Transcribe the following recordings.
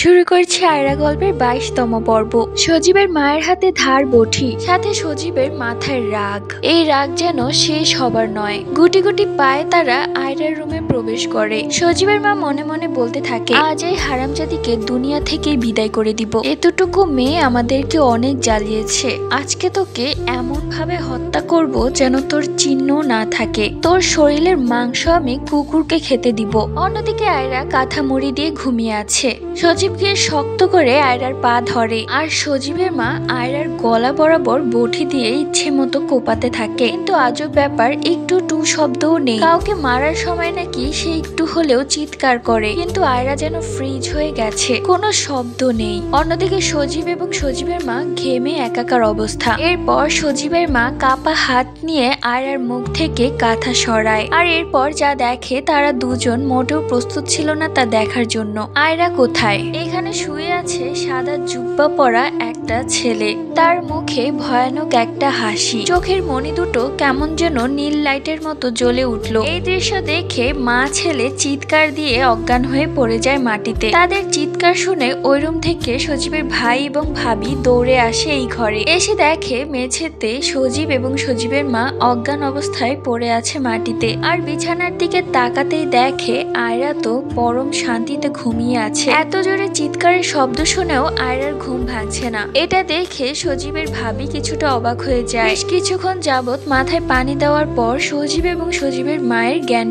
শুরু করছি আয়রা গল্পের 22তম পর্ব। সজীবের মায়ের হাতে ধার বটি, সাথে সজীবের মাথায় রাগ। এই রাগ যেন শেষ হবার নয়। গুটি গুটি পায়ে তারা আয়রার রুমে প্রবেশ করে। সজীবের মা মনে মনে বলতে থাকে, আজ এই হারামজাদিকে দুনিয়া থেকেই বিদায় করে দিব। এতটুকু মেয়ে আমাদেরকে অনেক জ্বালিয়েছে। আজকে তোকে এমন ভাবে হত্যা করব যেন তোর চিহ্ন না থাকে। তোর শরীরের মাংস আমি কুকুরকে খেতে দিব। অন্যদিকে আয়রা কাঁথা মুড়ি দিয়ে ঘুমিয়ে আছে। সজীবকে শক্ত করে আয়রার পা ধরে, আর সজীবের মা আয়রার গলা বরাবর বটি দিয়ে ইচ্ছে মতো কোপাতে থাকে। কিন্তু আজব ব্যাপার, একটু টু শব্দও নেই। কাউকে মারার সময় নাকি সে একটু হলেও চিৎকার করে, কিন্তু আয়রা যেন ফ্রিজ হয়ে গেছে, কোনো শব্দ নেই। অন্যদিকে সজীব এবং সজীবের মা ঘেমে একাকার অবস্থা। এরপর সজীবের মা কাপা হাত নিয়ে আয়রার মুখ থেকে কাঁথা সরায়, আর এরপর যা দেখে তারা দুজন মোটেও প্রস্তুত ছিল না তা দেখার জন্য। আয়রা কোথায়? এখানে শুয়ে আছে সাদা জুব্বা পরা একটা ছেলে। তার মুখে ভয়ানক একটা হাসি, চোখের মণি দুটো কেমন যেন নীল লাইটের মতো জ্বলে উঠল। এই দৃশ্য দেখে মা ছেলে চিৎকার দিয়ে অজ্ঞান হয়ে পড়ে যায় মাটিতে। তাদের চিৎকার শুনে ওই রুম থেকে সজীবের ভাই এবং ভাবি দৌড়ে আসে এই ঘরে। এসে দেখে মেঝেতে সজীব এবং সজীবের মা অজ্ঞান অবস্থায় পড়ে আছে মাটিতে। আর বিছানার দিকে তাকাতেই দেখে আয়রা তো পরম শান্তিতে ঘুমিয়ে আছে। এত জোরে চিৎকারের শব্দ শুনেও আয়রার ঘুম ভাঙছে না। এটা দেখে সজীবের ভাবি কিছুটা অবাক হয়ে যায়। কিছুক্ষণ যাবত মাথায় পানি দেওয়ার পর সজীব এবং সজীবের মায়ের জ্ঞান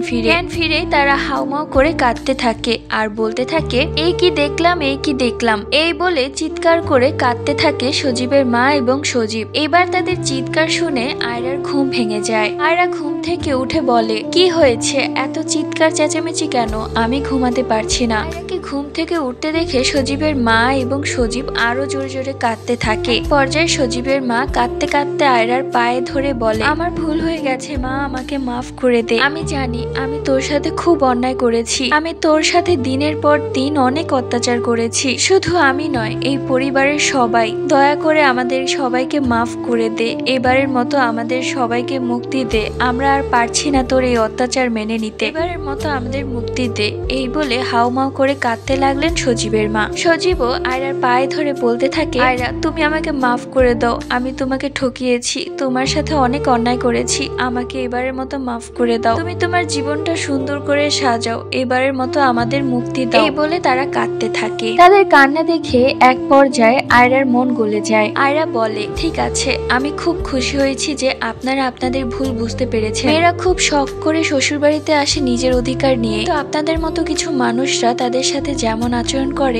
ফিরে তারা হাউমাউ করে কাঁদতে থাকে আর বলতে থাকে, এই কি দেখলাম, এই কি দেখলাম। এই বলে চিৎকার করে কাঁদতে থাকে সজীবের মা এবং সজীব। এবার তাদের চিৎকার শুনে আয়রার ঘুম ভেঙে যায়। আয়রা ঘুম থেকে উঠে বলে, কি হয়েছে, এত চিৎকার চেঁচামেচি কেন? আমি ঘুমাতে পারছি না। আয়রাকে ঘুম থেকে উঠতে দেখে সজীবের মা এবং সজীব আরো জোরে জোরে কাঁদতে থাকে। পর্যায়ে সজীবের মা কাঁদতে কাঁদতে আয়রার পায়ে ধরে বলে, আমার ভুল হয়ে গেছে মা, আমাকে মাফ করে দে। আমি জানি আমি তোর সাথে খুব অন্যায় করেছি। আমি তোর সাথে দিনের পর দিন অনেক অত্যাচার করেছি। শুধু আমি নয়, এই পরিবারের সবাই। দয়া করে আমাদের সবাইকে মাফ করে দে। এবারের মতো আমাদের সবাইকে মুক্তি দে। আমরা আর পারছি না তোর এই অত্যাচার মেনে নিতে। এবারের মতো আমাদের মুক্তি দে। এই বলে হাউমাউ করে কাঁদতে লাগলেন সজীবের মা। সজীবও আয়রার পায়ে ধরে বলতে থাকে, আয়রা তুমি আমাকে মাফ করে দাও। আমি তোমাকে ঠকিয়েছি, তোমার সাথে অনেক অন্যায় করেছি। আমাকে এবারের মতো মাফ করে দাও। তুমি তোমার জীবনটা সুন্দর করে সাজাও। এবারের মতো আমাদের মুক্তি দাও। এই বলে তারা কাঁদতে থাকে। তাদের কান্না দেখে এক পর্যায়ে আয়রার মন গলে যায়। আয়রা বলে, ঠিক আছে, আমি খুব খুশি হয়েছি যে আপনারা আপনাদের ভুল বুঝতে পেরেছেন। মেয়েরা খুব শখ করে শ্বশুর বাড়িতে আসে নিজের অধিকার নিয়ে, তো আপনাদের মতো কিছু মানুষরা তাদের সাথে যেমন আচরণ করে